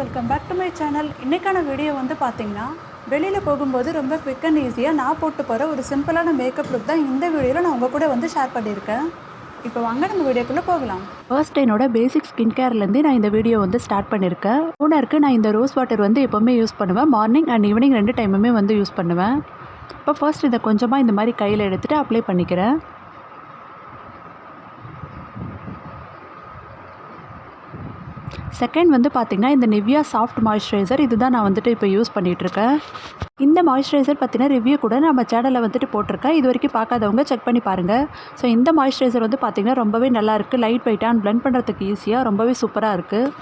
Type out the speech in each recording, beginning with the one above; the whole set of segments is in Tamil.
Welcome back to my channel. இன்றைக்கான வீடியோ வந்து பார்த்திங்கன்னா, வெளியில் போகும்போது ரொம்ப குவிக் அண்ட் ஈஸியாக நான் போட்டு போகிற ஒரு சிம்பிளான மேக்கப் லுக் தான் இந்த வீடியோவில் நான் உங்கள் கூட வந்து ஷேர் பண்ணியிருக்கேன். இப்போ வாங்க நம்ம வீடியோக்குள்ளே போகலாம். ஃபர்ஸ்ட் என்னோட பேசிக் ஸ்கின் கேர்லேருந்து நான் இந்த வீடியோ வந்து ஸ்டார்ட் பண்ணியிருக்கேன். டோனருக்கு நான் இந்த ரோஸ் வாட்டர் வந்து எப்போவுமே யூஸ் பண்ணுவேன். மார்னிங் அண்ட் ஈவினிங் 2 டைமுமே வந்து யூஸ் பண்ணுவேன். இப்போ ஃபர்ஸ்ட் இதை கொஞ்சமாக இந்த மாதிரி கையில் எடுத்துகிட்டு அப்ளை பண்ணிக்கிறேன். செகண்ட் வந்து பார்த்திங்கன்னா, இந்த நிவ்யா சாஃப்ட் மாய்ஸ்சரைசர் இதுதான் நான் வந்துட்டு இப்போ யூஸ் பண்ணிகிட்ருக்கேன். இந்த மாய்ஸ்சரைசர் பற்றின ரிவ்யூ கூட நம்ம சேனலில் வந்துட்டு போட்டிருக்கேன். இது வரைக்கும் பார்க்காதவங்க செக் பண்ணி பாருங்கள். ஸோ இந்த மாய்ஸ்சரைசர் வந்து பார்த்திங்கன்னா ரொம்பவே நல்லாயிருக்கு. லைட் வெயிட்டாக அண்ட் பிளெண்ட் பண்ணுறதுக்கு ஈஸியாக ரொம்பவே சூப்பராக இருக்குது.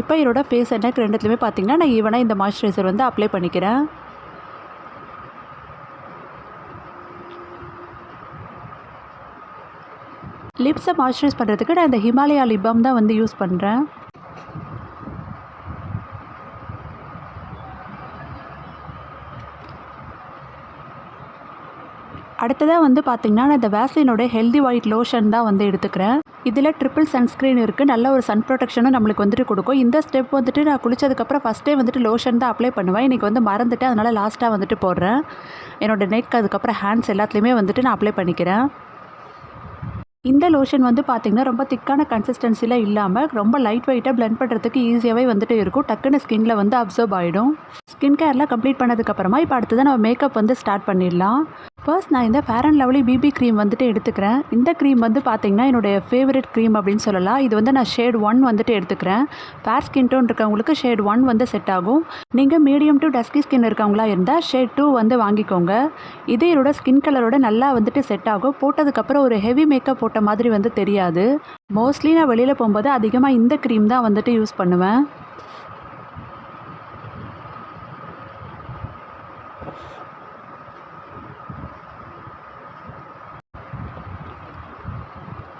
இப்போ என்னோட ஃபேஸ் அண்ட் நெக் ரெண்டுத்துலையுமே பார்த்திங்கன்னா நான் ஈவனாக இந்த மாய்ஸ்சரைசர் வந்து அப்ளை பண்ணிக்கிறேன். லிப்ஸை மாய்ஸ்சரைஸ் பண்ணுறதுக்கு நான் இந்த ஹிமாலயா லிப் பாம் தான் வந்து யூஸ் பண்ணுறேன். அடுத்ததாக வந்து பார்த்திங்கன்னா நான் இந்த வேஸ்லினோட ஹெல்தி ஒயிட் லோஷன் தான் வந்து எடுத்துக்கிறேன். இதில் ட்ரிபிள் சன்ஸ்க்ரீன் இருக்குது. நல்ல ஒரு சன் ப்ரொடெக்ஷனும் நம்மளுக்கு வந்துட்டு கொடுக்கும். இந்த ஸ்டெப் வந்துட்டு நான் குளிச்சதுக்கப்புறம் ஃபஸ்ட்டே வந்துட்டு லோஷன் தான் அப்ளை பண்ணுவேன். இன்றைக்கி வந்து மறந்துட்டு அதனால் லாஸ்ட்டாக வந்துட்டு போடுறேன். என்னோடய நெக் அதுக்கப்புறம் ஹேண்ட்ஸ் எல்லாத்துலேயுமே வந்துட்டு நான் அப்ளை பண்ணிக்கிறேன். இந்த லோஷன் வந்து பார்த்திங்கன்னா ரொம்ப திக்கான கன்சிஸ்டன்சியில் இல்லாமல் ரொம்ப லைட் வெயிட்டாக பிளெண்ட் பண்ணுறதுக்கு ஈஸியாகவே வந்துட்டு இருக்கும். டக்குன்னு ஸ்கின்ல வந்து அப்சர்வ் ஆகிடும். ஸ்கின் கேர்லாம் கம்ப்ளீட் பண்ணதுக்கப்புறமா இப்போ அடுத்ததான் நம்ம மேக்கப் வந்து ஸ்டார்ட் பண்ணிடலாம். ஃபர்ஸ்ட் நான் இந்த fair and lovely BB cream வந்துட்டு எடுத்துக்கிறேன். இந்த க்ரீம் வந்து பார்த்திங்கன்னா என்னுடைய ஃபேவரட் க்ரீம் அப்படின்னு சொல்லலாம். இது வந்து நான் ஷேட் 1 வந்துட்டு எடுத்துக்கிறேன். ஃபேர் ஸ்கின் டோன் இருக்கவங்களுக்கு ஷேட் 1 வந்து செட் ஆகும். நீங்கள் மீடியம் டு டஸ்கி ஸ்கின் இருக்கவங்களா இருந்தால் ஷேட் 2 வந்து வாங்கிக்கோங்க. இது என்னோட ஸ்கின் கலரோட நல்லா வந்துட்டு செட் ஆகும். போட்டதுக்கப்புறம் ஒரு ஹெவி மேக்கப் போட்ட மாதிரி வந்து தெரியாது. மோஸ்ட்லி நான் வெளியில் போகும்போது அதிகமாக இந்த க்ரீம் தான் வந்துட்டு யூஸ் பண்ணுவேன்.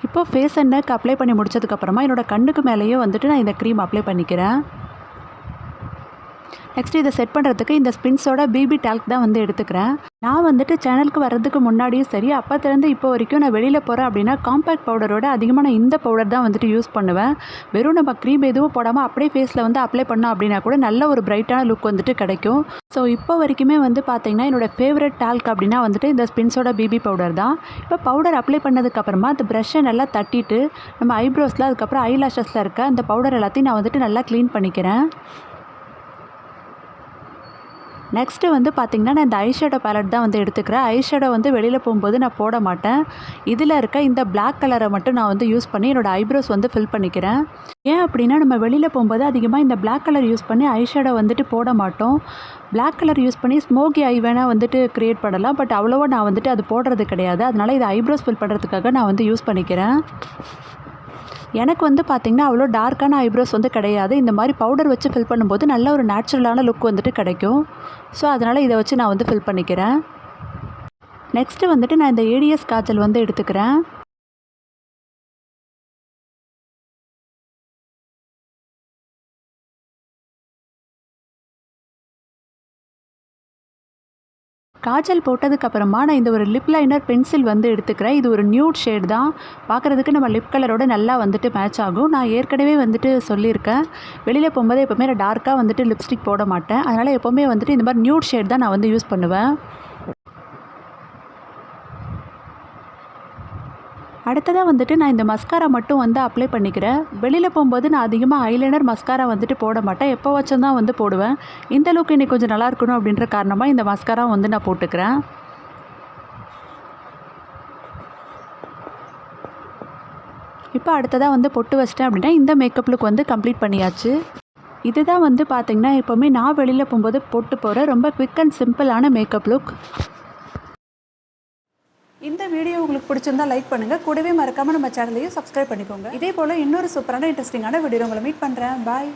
இப்போ ஃபேஸ் அண்ட் நெக் அப்ளை பண்ணி முடிச்சதுக்கப்புறமா என்னோடய கண்ணுக்கு மேலேயும் வந்துட்டு நான் இந்த க்ரீம் அப்ளை பண்ணிக்கிறேன். நெக்ஸ்ட் இதை செட் பண்ணுறதுக்கு இந்த ஸ்பின்ஸோட பிபி டால்க் தான் வந்து எடுத்துக்கிறேன். நான் வந்துட்டு சேனலுக்கு வர்றதுக்கு முன்னாடியும் சரி அப்போத்துலேருந்து இப்போ வரைக்கும் நான் வெளியில் போகிறேன் அப்படின்னா காம்பேக்ட் பவுடரோட அதிகமாக நான் இந்த பவுடர் தான் வந்துட்டு யூஸ் பண்ணுவேன். வெறும் நம்ம க்ரீம் எதுவும் போடாமல் அப்படியே ஃபேஸில் வந்து அப்ளை பண்ணோம் அப்படின்னா கூட நல்ல ஒரு பிரைட்டான லுக் வந்துட்டு கிடைக்கும். ஸோ இப்போ வரைக்குமே வந்து பார்த்திங்கன்னா என்னோடய ஃபேவரட் டால்க் அப்படின்னா வந்துட்டு இந்த ஸ்பின்ஸோட பிபி பவுடர் தான். இப்போ பவுடர் அப்ளை பண்ணதுக்கப்புறமா அந்த ப்ரஷ்ஷை நல்லா தட்டிட்டு நம்ம ஐப்ரோஸில் அதுக்கப்புறம் ஐலாஷஸில் இருக்க அந்த பவுடர் எல்லாத்தையும் நான் வந்துட்டு நல்லா க்ளீன் பண்ணிக்கிறேன். நெக்ஸ்ட்டு வந்து பார்த்திங்கன்னா நான் இந்த ஐஷேடோ பேலட் தான் வந்து எடுத்துக்கிறேன். ஐஷேடோ வந்து வெளியில் போகும்போது நான் போட மாட்டேன். இதில் இருக்க இந்த பிளாக் கலரை மட்டும் நான் வந்து யூஸ் பண்ணி என்னோடய ஐப்ரோஸ் வந்து ஃபில் பண்ணிக்கிறேன். ஏன் அப்படின்னா நம்ம வெளியில் போகும்போது அதிகமாக இந்த பிளாக் கலர் யூஸ் பண்ணி ஐஷேடோ வந்துட்டு போட மாட்டோம். பிளாக் கலர் யூஸ் பண்ணி ஸ்மோக்கி ஐ வேணால் வந்துட்டு க்ரியேட் பண்ணலாம். பட் அவ்வளோவா நான் வந்துட்டு அது போடுறது கிடையாது. அதனால் இதை ஐப்ரோஸ் ஃபில் பண்ணுறதுக்காக நான் வந்து யூஸ் பண்ணிக்கிறேன். எனக்கு வந்து பார்த்திங்கன்னா அவ்வளோ டார்க்கான ஐப்ரோஸ் வந்து கிடையாது. இந்த மாதிரி பவுடர் வச்சு ஃபில் பண்ணும்போது நல்ல ஒரு நேச்சுரலான லுக் வந்துட்டு கிடைக்கும். ஸோ அதனால் இதை வச்சு நான் வந்து ஃபில் பண்ணிக்கிறேன். நெக்ஸ்ட்டு வந்துட்டு நான் இந்த ஏடிஎஸ் காஜல் வந்து எடுத்துக்கிறேன். காஜல் போட்டதுக்கப்புறமா நான் இந்த ஒரு லிப் லைனர் பென்சில் வந்து எடுத்துக்கிறேன். இது ஒரு நியூட் ஷேட் தான். பார்க்குறதுக்கு நம்ம லிப் கலரோட நல்லா வந்துட்டு மேட்ச் ஆகும். நான் ஏற்கனவே வந்துட்டு சொல்லியிருக்கேன், வெளியில் போகும்போது எப்போவுமே நான் டார்க்காக வந்துட்டு லிப்ஸ்டிக் போட மாட்டேன். அதனால் எப்போவுமே வந்துட்டு இந்த மாதிரி நியூட் ஷேட் தான் நான் வந்து யூஸ் பண்ணுவேன். அடுத்ததாக வந்துட்டு நான் இந்த மஸ்காரா மட்டும் வந்து அப்ளை பண்ணிக்கிறேன். வெளியில் போகும்போது நான் அதிகமாக ஐலைனர் மஸ்காரா வந்துட்டு போட மாட்டேன். எப்போ வச்சும் தான் வந்து போடுவேன். இந்த அளவுக்கு இன்றைக்கி கொஞ்சம் நல்லா இருக்கணும் அப்படின்ற காரணமாக இந்த மஸ்காரா வந்து நான் போட்டுக்கிறேன். இப்போ அடுத்ததாக வந்து பொட்டு வச்சிட்டேன் அப்படின்னா இந்த மேக்கப் லுக் வந்து கம்ப்ளீட் பண்ணியாச்சு. இதுதான் வந்து பார்த்திங்கன்னா எப்போவுமே நான் வெளியில் போகும்போது போட்டு போகிற ரொம்ப குவிக் அண்ட் சிம்பிளான மேக்கப் லுக். இந்த வீடியோ உங்களுக்கு பிடிச்சிருந்தா லைக் பண்ணுங்கள். கூடவே மறக்காமல் நம்ம சேனலையும் சப்ஸ்கிரைப் பண்ணிக்கோங்க. இதே போல் இன்னொரு சூப்பரான இன்ட்ரெஸ்டிங்கான வீடியோ உங்களை மீட் பண்ணுறேன். பாய்.